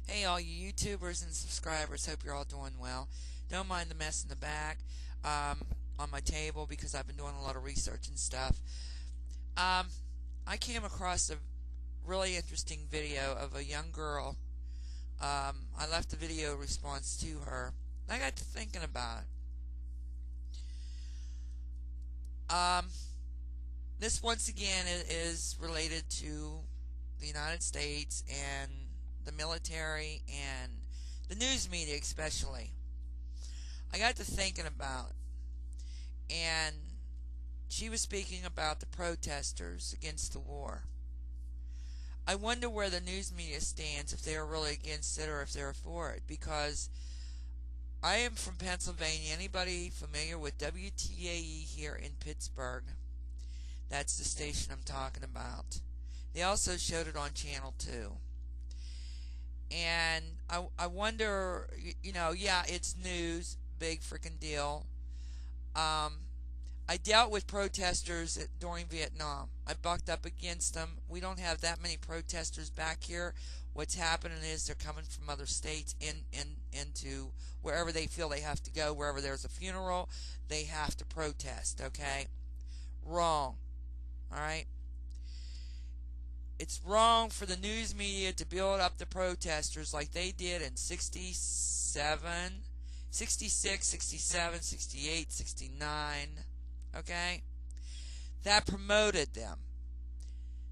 Hey, all you YouTubers and subscribers, hope you're all doing well. Don't mind the mess in the back on my table because I've been doing a lot of research and stuff. I came across a really interesting video of a young girl. I left a video response to her. I got to thinking about it. This, once again, is related to the United States and the military and the news media especially. I got to thinking about it, and she was speaking about the protesters against the war. I wonder where the news media stands, if they're really against it or if they're for it, because I am from Pennsylvania. Anybody familiar with WTAE here in Pittsburgh? That's the station I'm talking about. They also showed it on Channel 2. And I wonder, yeah, it's news, big freaking deal. I dealt with protesters during Vietnam. I bucked up against them. We don't have that many protesters back here. What's happening is they're coming from other states into wherever they feel they have to go. Wherever there's a funeral, they have to protest, okay? Wrong. All right? It's wrong for the news media to build up the protesters like they did in 67, 66, 67, 68, 69. Okay? That promoted them.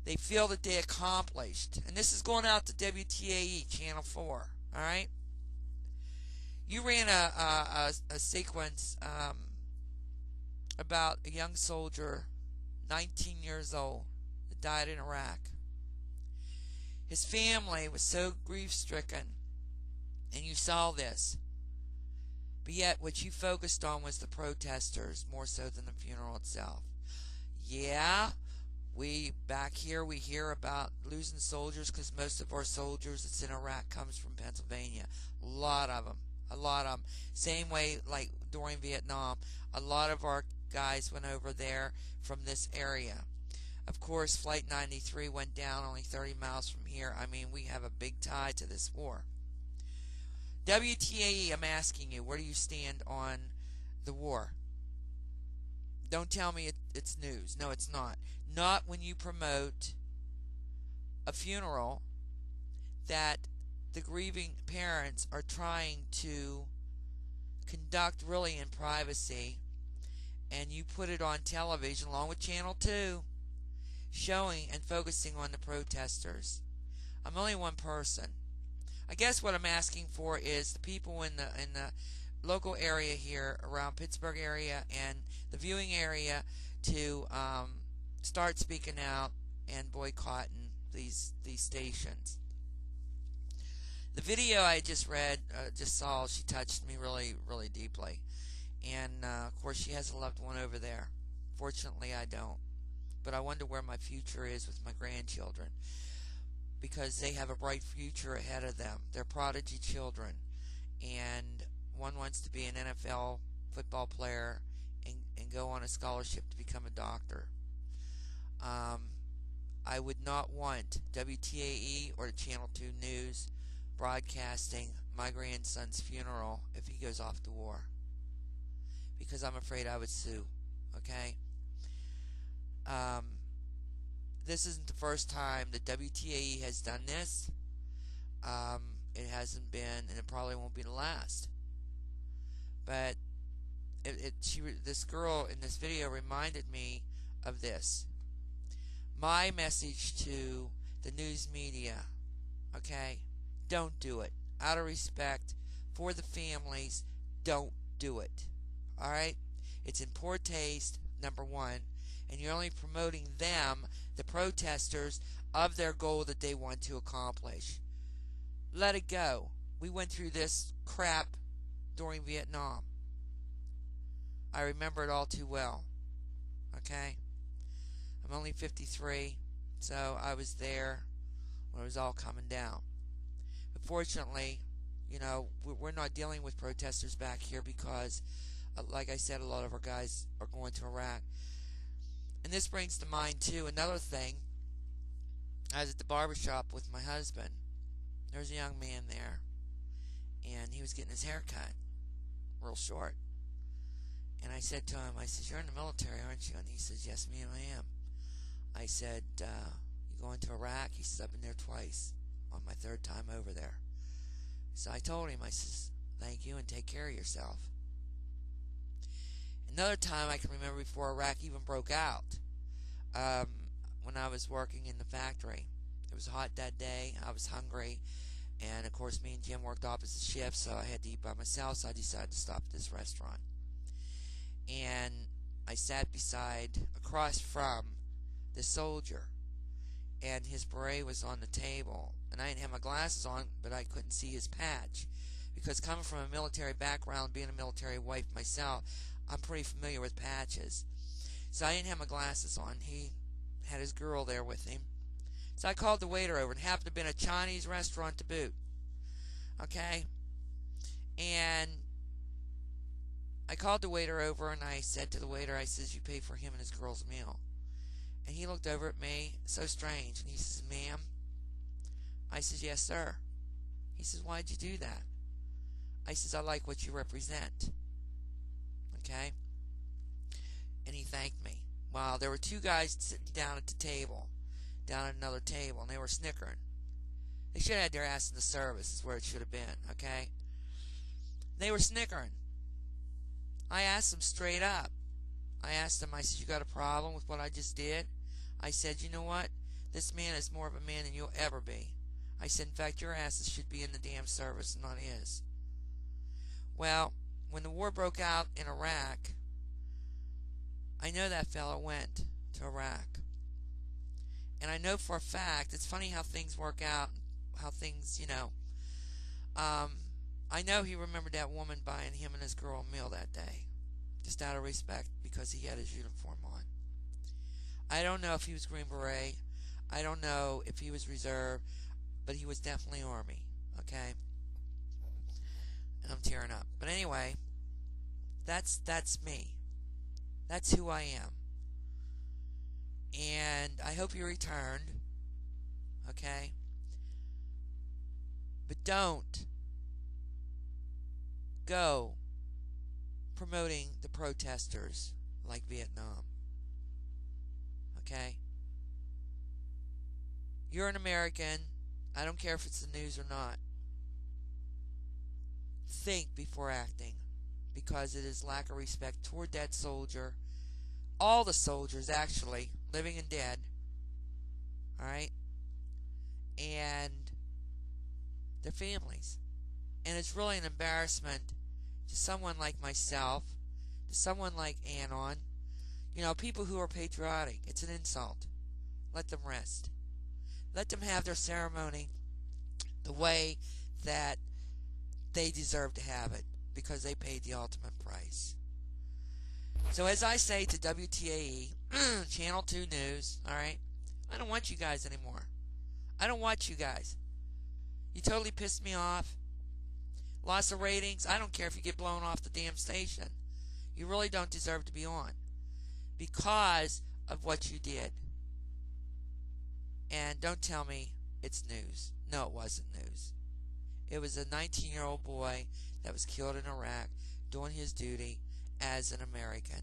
They feel that they accomplished. And this is going out to WTAE, Channel 4. Alright? You ran a sequence about a young soldier, 19 years old, that died in Iraq. His family was so grief-stricken, and you saw this. But yet, what you focused on was the protesters more so than the funeral itself. Yeah, back here we hear about losing soldiers because most of our soldiers that's in Iraq comes from Pennsylvania. A lot of them. Same way like during Vietnam. A lot of our guys went over there from this area. Of course, Flight 93 went down only 30 miles from here. I mean, we have a big tie to this war. WTAE, I'm asking you, where do you stand on the war? Don't tell me it's news. No, it's not. Not when you promote a funeral that the grieving parents are trying to conduct really in privacy, and you put it on television along with Channel 2. Showing and focusing on the protesters. I'm only one person. I guess what I'm asking for is the people in the local area here around Pittsburgh area and the viewing area to start speaking out and boycotting these stations. The video I just saw, she touched me really, really deeply. And of course she has a loved one over there. Fortunately I don't. But I wonder where my future is with my grandchildren, because they have a bright future ahead of them. They're prodigy children, and one wants to be an NFL football player and go on a scholarship to become a doctor. I would not want WTAE or Channel 2 News broadcasting my grandson's funeral if he goes off to war, because I'm afraid I would sue. Okay? This isn't the first time that WTAE has done this. It hasn't been, and it probably won't be the last. But this girl in this video reminded me of this. My message to the news media, okay? Don't do it. Out of respect for the families, don't do it. Alright? It's in poor taste, number one. And you're only promoting them, the protesters, of their goal that they want to accomplish. Let it go. We went through this crap during Vietnam. I remember it all too well. Okay? I'm only 53, so I was there when it was all coming down. But fortunately, we're not dealing with protesters back here because, like I said, a lot of our guys are going to Iraq. And this brings to mind, too, another thing. I was at the barbershop with my husband, there was a young man there, and he was getting his hair cut real short. And I said to him, I said, "You're in the military, aren't you?" And he says, "Yes, ma'am, I am." I said, "You going to Iraq?" He says, "I've been there twice, on my third time over there." So I told him, I says, "Thank you, and take care of yourself." Another time I can remember before Iraq even broke out, when I was working in the factory. It was hot that day. I was hungry. And, of course, me and Jim worked opposite shifts, so I had to eat by myself, so I decided to stop at this restaurant. And I sat across from the soldier, and his beret was on the table. And I didn't have my glasses on, but I couldn't see his patch. Because coming from a military background, being a military wife myself, I'm pretty familiar with patches. So I didn't have my glasses on. He had his girl there with him. So I called the waiter over, and it happened to have been a Chinese restaurant to boot. Okay? And I called the waiter over, and I said to the waiter, I says, "You pay for him and his girl's meal." And he looked over at me, so strange, and he says, "Ma'am?" I says, "Yes, sir." He says, "Why'd you do that?" I says, "I like what you represent." Okay? And he thanked me. Well, there were two guys sitting down at the table, down at another table, and they were snickering. They should have had their ass in the service, is where it should have been, okay? They were snickering. I asked them straight up. I asked them, I said, "You got a problem with what I just did?" I said, "You know what? This man is more of a man than you'll ever be." I said, "In fact, your asses should be in the damn service, not his." Well, when the war broke out in Iraq, I know that fellow went to Iraq. And I know for a fact, it's funny how things work out, how things, I know he remembered that woman buying him and his girl a meal that day, just out of respect, because he had his uniform on. I don't know if he was Green Beret. I don't know if he was reserve, but he was definitely Army, okay? And I'm tearing up. But anyway, that's me. That's who I am. And I hope you returned, okay? But don't go promoting the protesters like Vietnam, okay? You're an American. I don't care if it's the news or not. Think before acting, because it is lack of respect toward that soldier, all the soldiers actually, living and dead, alright, and their families. And it's really an embarrassment to someone like myself, to someone like Anon, people who are patriotic. It's an insult. Let them rest. Let them have their ceremony the way that they deserve to have it, because they paid the ultimate price. So as I say to WTAE, Channel 2 News, alright, I don't want you guys anymore. I don't want you guys. You totally pissed me off. Loss of ratings. I don't care if you get blown off the damn station. You really don't deserve to be on, because of what you did. And don't tell me it's news. No, it wasn't news. It was a 19-year-old boy that was killed in Iraq doing his duty as an American.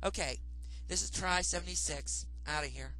Okay, this is Try 76. Out of here.